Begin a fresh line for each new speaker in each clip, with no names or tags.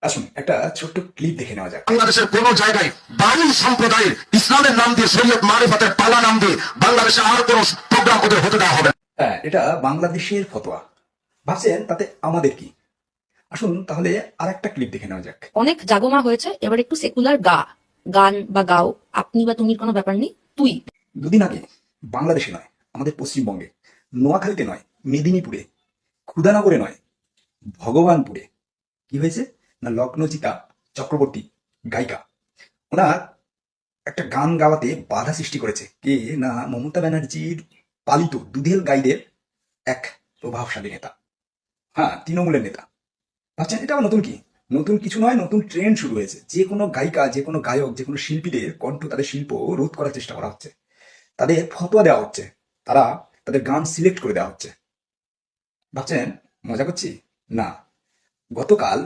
আসুন একটা ছোট্ট ক্লিপ দেখে নেওয়া যাক।
বাংলাদেশের কোন জায়গায় বাউল সম্প্রদায়ের ইসলামের নাম দিয়ে শরীয়ত মারিফাতের পালা নাম দিয়ে বাংলাদেশে আর কোন প্রোগ্রাম ওদের হতে দেওয়া হবে না।
হ্যাঁ, এটা বাংলাদেশের ফতোয়া। ভাবছেন তাতে আমাদের কি? আসুন তাহলে আর একটা ক্লিপ দেখে নেওয়া যাক।
অনেক জাগমা হয়েছে, এবার একটু সেকুলার গান বা গাও, আপনি বা তুমির কোনো ব্যাপার নেই, তুই।
দুদিন আগে বাংলাদেশে নয়, আমাদের পশ্চিমবঙ্গে, নোয়াখালীতে নয়, মেদিনীপুরে, ক্ষুদানগরে নয়, ভগবানপুরে কি হয়েছে না, লগ্নচিতা চক্রবর্তী গায়িকা, ওনার একটা গান গাওয়াতে বাধা সৃষ্টি করেছে কে না, মমতা ব্যানার্জির পালিত দুধেল গাইদের এক প্রভাবশালী নেতা। হ্যাঁ, তৃণমূলের নেতা। ভাবছেন এটা আবার নতুন কি? নতুন কিছু নয়, নতুন ট্রেন্ড শুরু হয়েছে। যে কোনো গায়িকা, যে কোনো গায়ক, যে কোনো শিল্পীদের কণ্ঠ, তাদের শিল্প রোধ করার চেষ্টা করা হচ্ছে, তাদের ফতোয়া দেওয়া হচ্ছে, তারা তাদের গান সিলেক্ট করে দেওয়া হচ্ছে। ভাবছেন মজা করছি? না। গতকাল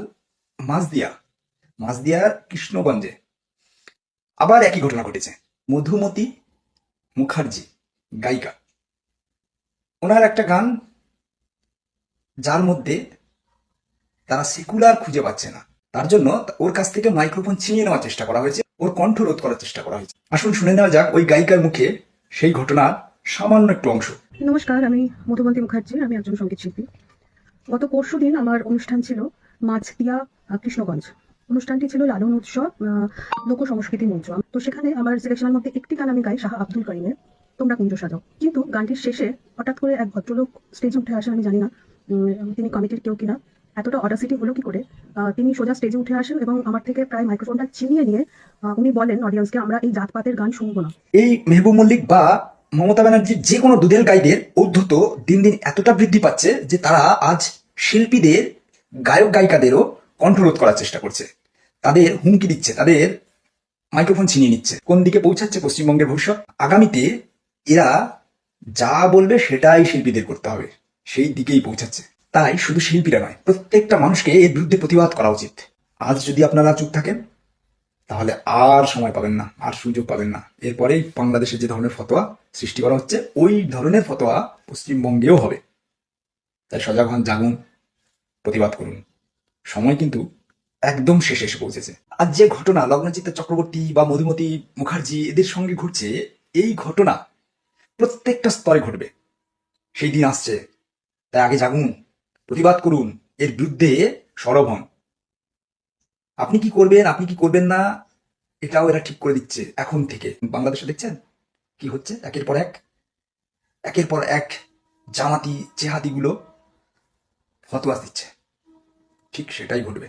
মাঝদিয়ার কৃষ্ণগঞ্জে আবার একই ঘটনা ঘটেছে। মধুমতি মুখার্জি গায়িকা, ওনার একটা গান, যার মধ্যে তারা সেকুলার খুঁজে পাচ্ছে না, তার জন্য ওর কাছ থেকে মাইক্রোফোন ছিনিয়ে নেওয়ার চেষ্টা করা হয়েছে, ওর কণ্ঠ রোধ করার চেষ্টা করা হয়েছে। আসুন শুনে নেওয়া যাক ওই গায়িকার মুখে সেই ঘটনার সামান্য একটু অংশ।
নমস্কার, আমি মধুবন্তী মুখার্জি, আমি একজন সঙ্গীত শিল্পী। গত পরশুদিন আমার অনুষ্ঠান ছিল মাছদিয়া কৃষ্ণগঞ্জ। অনুষ্ঠানটি ছিল লালন উৎসব লোক সংস্কৃতি মঞ্চ। তো সেখানে আমার সিলেকশনের মধ্যে একটি গান আমি গাই, শাহ আব্দুল করিমের তোমরা কুঞ্জ সাজাও। কিন্তু গানটির শেষে হঠাৎ করে এক ভদ্রলোক স্টেজে উঠে আসেন, আমি জানি না তিনি কমিটির কেউ কিনা, এতটা অডাসিটি হলো কি করে। তিনি সোজা স্টেজে উঠে আসেন এবং আমার থেকে প্রায় মাইক্রোফোনটা ছিনিয়ে নিয়ে উনি বলেন অডিয়েন্সকে, আমরা এই জাতপাতের গান শুনবো না।
এই মেহবুব মল্লিক বা মমতা ব্যানার্জির যে কোনো দুধেল গাইদের ঔদ্ধত্য দিন দিন এতটা বৃদ্ধি পাচ্ছে যে তারা আজ শিল্পীদের, গায়ক গায়িকাদেরও কণ্ঠরোধ করার চেষ্টা করছে, তাদের হুমকি দিচ্ছে, তাদের মাইক্রোফোন ছিনিয়ে নিচ্ছে। কোন দিকে পৌঁছাচ্ছে পশ্চিমবঙ্গের ভবিষ্যৎ? আগামীতে এরা যা বলবে সেটাই শিল্পীদের করতে হবে, সেই দিকেই পৌঁছাচ্ছে। তাই শুধু শিল্পীরা নয়, প্রত্যেকটা মানুষকে এর বিরুদ্ধে প্রতিবাদ করা উচিত। আজ যদি আপনারা চুপ থাকেন তাহলে আর সময় পাবেন না, আর সুযোগ পাবেন না। এরপরেই বাংলাদেশে যে ধরনের ফতোয়া সৃষ্টি করা হচ্ছে, ওই ধরনের ফতোয়া পশ্চিমবঙ্গেও হবে। তাই সজাগ হন, জাগুন, প্রতিবাদ করুন। সময় কিন্তু একদম শেষে এসে পৌঁছেছে। আজ যে ঘটনা লগ্নচিত্তা চক্রবর্তী বা মধুমতি মুখার্জি এদের সঙ্গে ঘটছে, এই ঘটনা প্রত্যেকটা স্তরে ঘটবে, সেই দিন আসছে। তাই আগে জাগুন, প্রতিবাদ করুন, এর বিরুদ্ধে সরব হন। আপনি কি করবেন, আপনি কি করবেন না, এটাও এরা ঠিক করে দিচ্ছে এখন থেকে। বাংলাদেশে দেখছেন কি হচ্ছে, একের পর এক জামাতি জেহাদিগুলো ফতোয়া দিচ্ছে, ঠিক সেটাই ঘটবে।